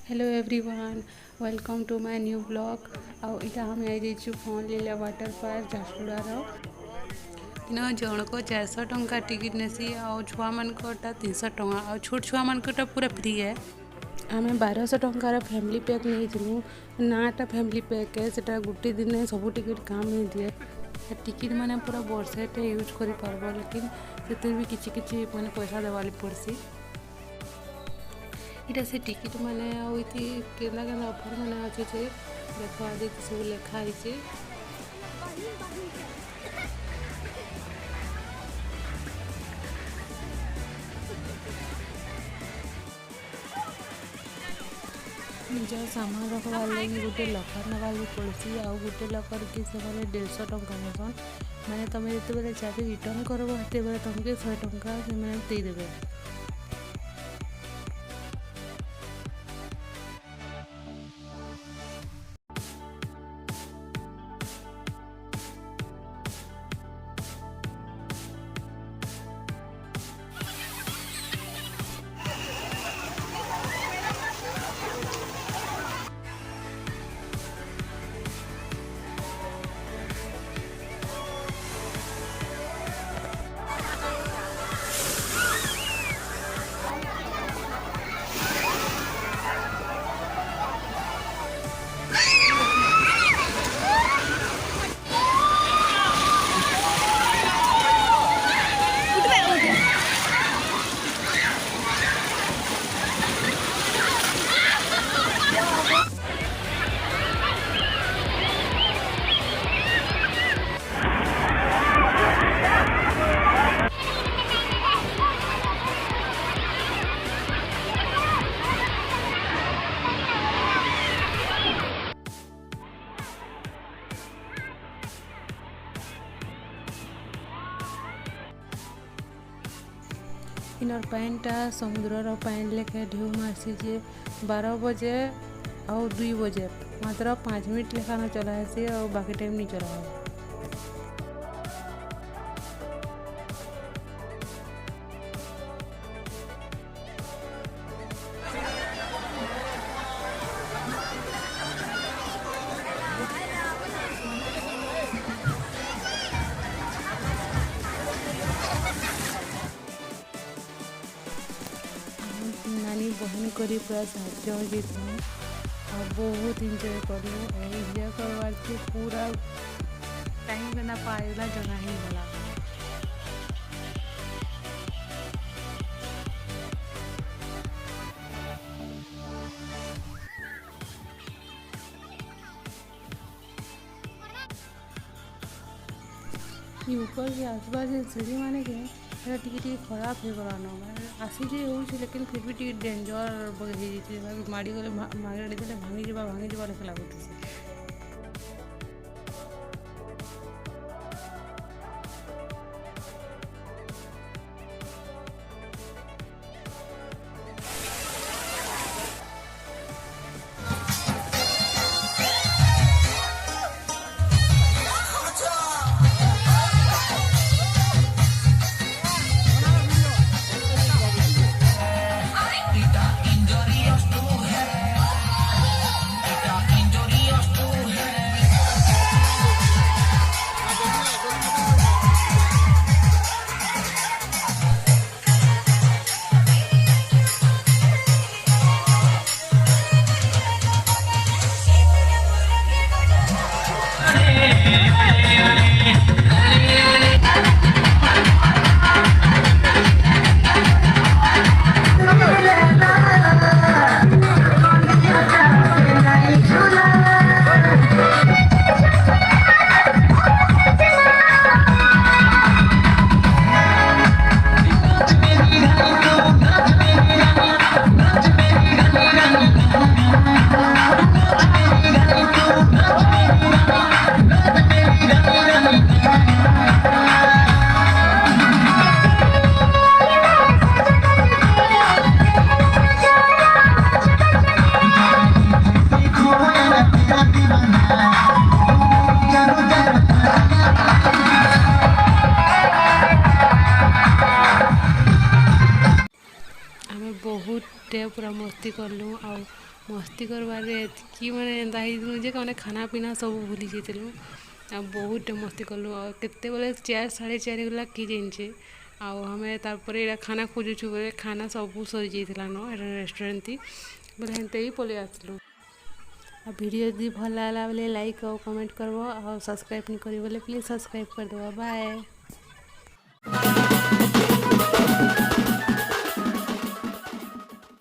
Hello everyone, welcome to my new blog. आउ इटा हम आई फोन लीला वाटर पार्क झारसुगुड़ार इन जनक 400 टंका टिकट नेसी आउ छुआ मानकटा 300 टंका आउ छोट छुआ मानकटा पूरा फ्री है। आम 1200 टंकार फैमिली पैक नहीं नाटा फैमिली पैक है सेटा गोटे दिन सब टिकट काम नहीं दिए टिकट मैंने पूरा वर्षेटे यूज कर पार्ब लेकिन से भी किसी मैंने पैसा देवाली पड़सी। इटा से टिकट मैंने केना केना ऑफर मैंने अच्छे से देख आदि सब लिखाई निज सामान रखबार लगी गोटे लकर नवा पड़सी आउ गोटे लकर कि से 150 टंका नेसन मैंने तुम जिते चाबी रिटर्न करब से तुमके 100 टंका से देदेवे। इनर पैनटा समुद्र पैन लेखे ढेउ मासी 12 बजे और 2 बजे मात्र 5 मिनट लेखा चलासी और बाकी टाइम नहीं चला। नानी बहन करी पूरा साहाଯ୍य हो जाइए और बहुत इंजॉय करूँ इंजॉय करवार पूरा टाइम केना पाइला जना ही गला। ऊपर के आसपास सीढ़ी माने के टी खराब हो गलान आसी हो लेकिन फिर भी टी डेंजर माड़ी गले माड़ी देले भांगी जा लगुच। बहुत पूरा मस्ती कलु मस्ती करबारे एतकी माने एंता ହେଇଥିଲୁ ଯେ ମାନେ ଖାନା ପିନା ସବୁ ଭୁଲି ଯାଇଥିଲୁ ଆଉ ବହୁତଟେ ମସ୍ତି କଲୁ ଆଉ କେତେବେଳେ 4 4:30 ଗଲା କି ଜାଣିଛେ ଆଉ ଆମେ ତାପରେ ଏଇଟା ଖାନା ଖୋଜୁଛୁ ବୋଲେ ଖାନା ସବୁ ସରିଯାଇଥିଲା ନ ଏଇଟା ରେଷ୍ଟୁରାଣ୍ଟ ବୋଲେ ହେନ୍ତେ ହିଁ ପଳେଇ ଆସିଲୁ। ଆଉ ଭିଡ଼ିଓ ଯଦି ଭଲ ହେଲା ବୋଲେ ଲାଇକ୍ ଆଉ କମେଣ୍ଟ କରିବ ଆଉ ସବସ୍କ୍ରାଇବ୍ ନି କରିବ ବୋଲେ ପ୍ଲିଜ୍ ସବସ୍କ୍ରାଇବ୍ କରିଦେବ। ବାଏ।